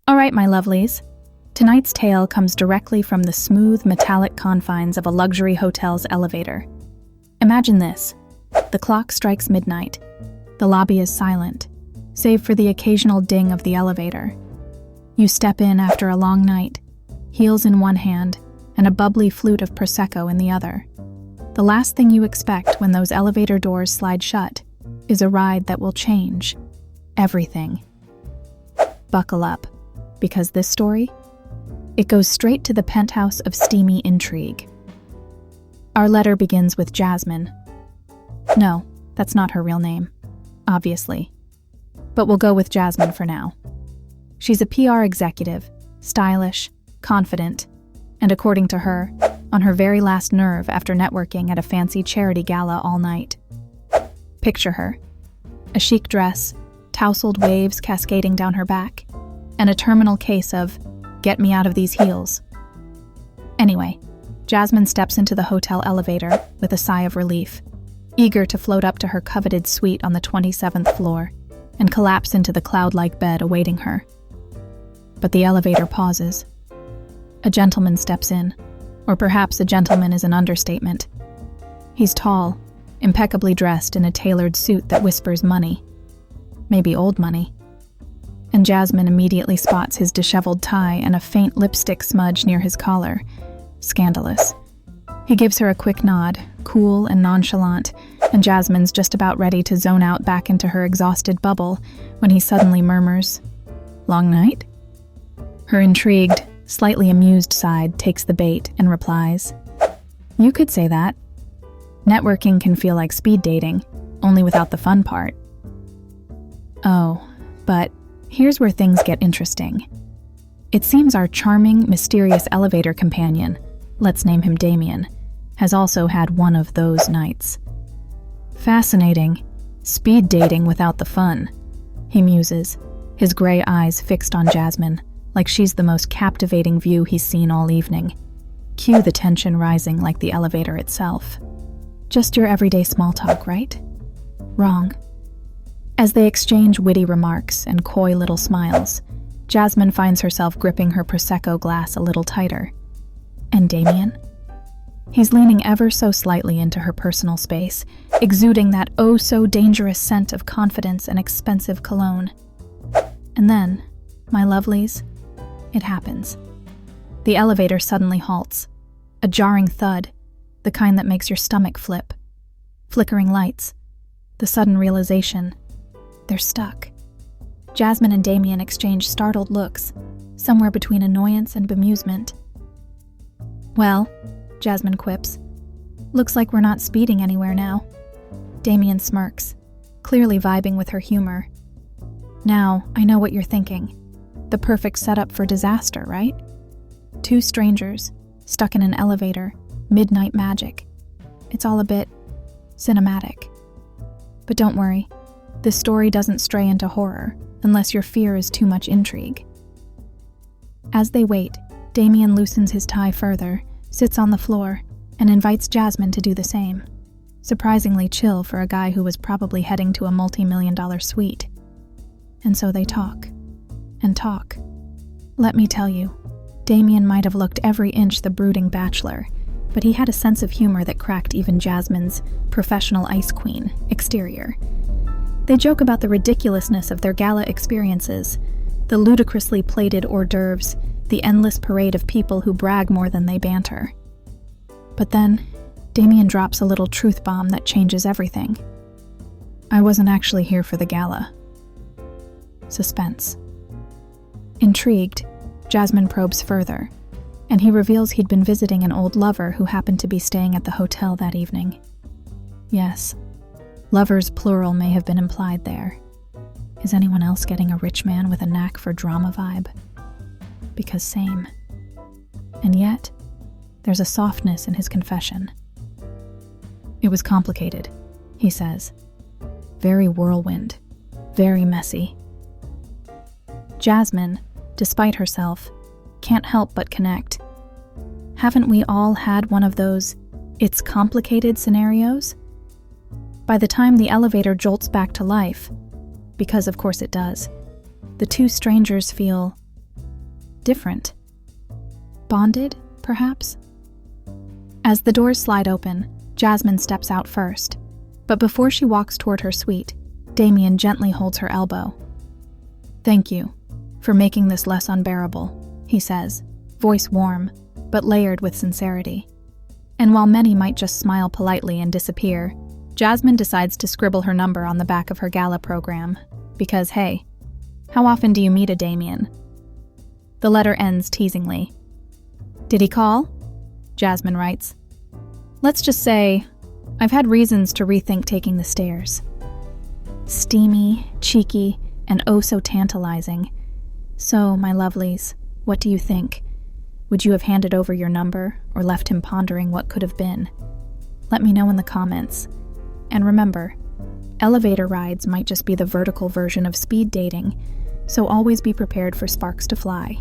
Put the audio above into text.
All right, my lovelies. Tonight's tale comes directly from the smooth, metallic confines of a luxury hotel's elevator. Imagine this. The clock strikes midnight. The lobby is silent, save for the occasional ding of the elevator. You step in after a long night, heels in one hand and a bubbly flute of Prosecco in the other. The last thing you expect when those elevator doors slide shut is a ride that will change everything. Buckle up, because this story, it goes straight to the penthouse of steamy intrigue. Our letter begins with Jasmine. No, that's not her real name, obviously. But we'll go with Jasmine for now. She's a PR executive, stylish, confident, and according to her, on her very last nerve after networking at a fancy charity gala all night. Picture her. A chic dress, tousled waves cascading down her back, and a terminal case of, "Get me out of these heels." Anyway, Jasmine steps into the hotel elevator with a sigh of relief, eager to float up to her coveted suite on the 27th floor and collapse into the cloud-like bed awaiting her. But the elevator pauses. A gentleman steps in, or perhaps a gentleman is an understatement. He's tall, impeccably dressed in a tailored suit that whispers money. Maybe old money. And Jasmine immediately spots his disheveled tie and a faint lipstick smudge near his collar. Scandalous. He gives her a quick nod, cool and nonchalant, and Jasmine's just about ready to zone out back into her exhausted bubble when he suddenly murmurs, "Long night?" Her intrigued, slightly amused side takes the bait and replies, "You could say that. Networking can feel like speed dating, only without the fun part." Oh, but here's where things get interesting. It seems our charming, mysterious elevator companion, let's name him Damien, has also had one of those nights. Fascinating. Speed dating without the fun, he muses, his gray eyes fixed on Jasmine, like she's the most captivating view he's seen all evening. Cue the tension rising like the elevator itself. Just your everyday small talk, right? Wrong. As they exchange witty remarks and coy little smiles, Jasmine finds herself gripping her Prosecco glass a little tighter. And Damien? He's leaning ever so slightly into her personal space, exuding that oh-so-dangerous scent of confidence and expensive cologne. And then, my lovelies, it happens. The elevator suddenly halts. A jarring thud, the kind that makes your stomach flip. Flickering lights. The sudden realization. They're stuck. Jasmine and Damien exchange startled looks, somewhere between annoyance and bemusement. "Well," Jasmine quips, "looks like we're not speeding anywhere now." Damien smirks, clearly vibing with her humor. "Now, I know what you're thinking. The perfect setup for disaster, right? Two strangers, stuck in an elevator, midnight magic. It's all a bit cinematic. But don't worry, this story doesn't stray into horror unless your fear is too much intrigue." As they wait, Damien loosens his tie further, sits on the floor, and invites Jasmine to do the same. Surprisingly chill for a guy who was probably heading to a multi-million-dollar suite. And so they talk. And talk. Let me tell you, Damien might have looked every inch the brooding bachelor, but he had a sense of humor that cracked even Jasmine's professional ice queen exterior. They joke about the ridiculousness of their gala experiences, the ludicrously plated hors d'oeuvres, the endless parade of people who brag more than they banter. But then, Damien drops a little truth bomb that changes everything. "I wasn't actually here for the gala." Suspense. Intrigued, Jasmine probes further, and he reveals he'd been visiting an old lover who happened to be staying at the hotel that evening. Yes, lovers plural may have been implied there. Is anyone else getting a rich man with a knack for drama vibe? Because same. And yet, there's a softness in his confession. "It was complicated," he says. "Very whirlwind, very messy." Jasmine, despite herself, can't help but connect. Haven't we all had one of those "it's complicated" scenarios? By the time the elevator jolts back to life, because of course it does, the two strangers feel different. Bonded, perhaps? As the doors slide open, Jasmine steps out first. But before she walks toward her suite, Damien gently holds her elbow. "Thank you for making this less unbearable," he says, voice warm, but layered with sincerity. And while many might just smile politely and disappear, Jasmine decides to scribble her number on the back of her gala program. Because, hey, how often do you meet a Damien? The letter ends teasingly. "Did he call?" Jasmine writes. "Let's just say, I've had reasons to rethink taking the stairs." Steamy, cheeky, and oh so tantalizing. So, my lovelies, what do you think? Would you have handed over your number or left him pondering what could have been? Let me know in the comments. And remember, elevator rides might just be the vertical version of speed dating, so always be prepared for sparks to fly.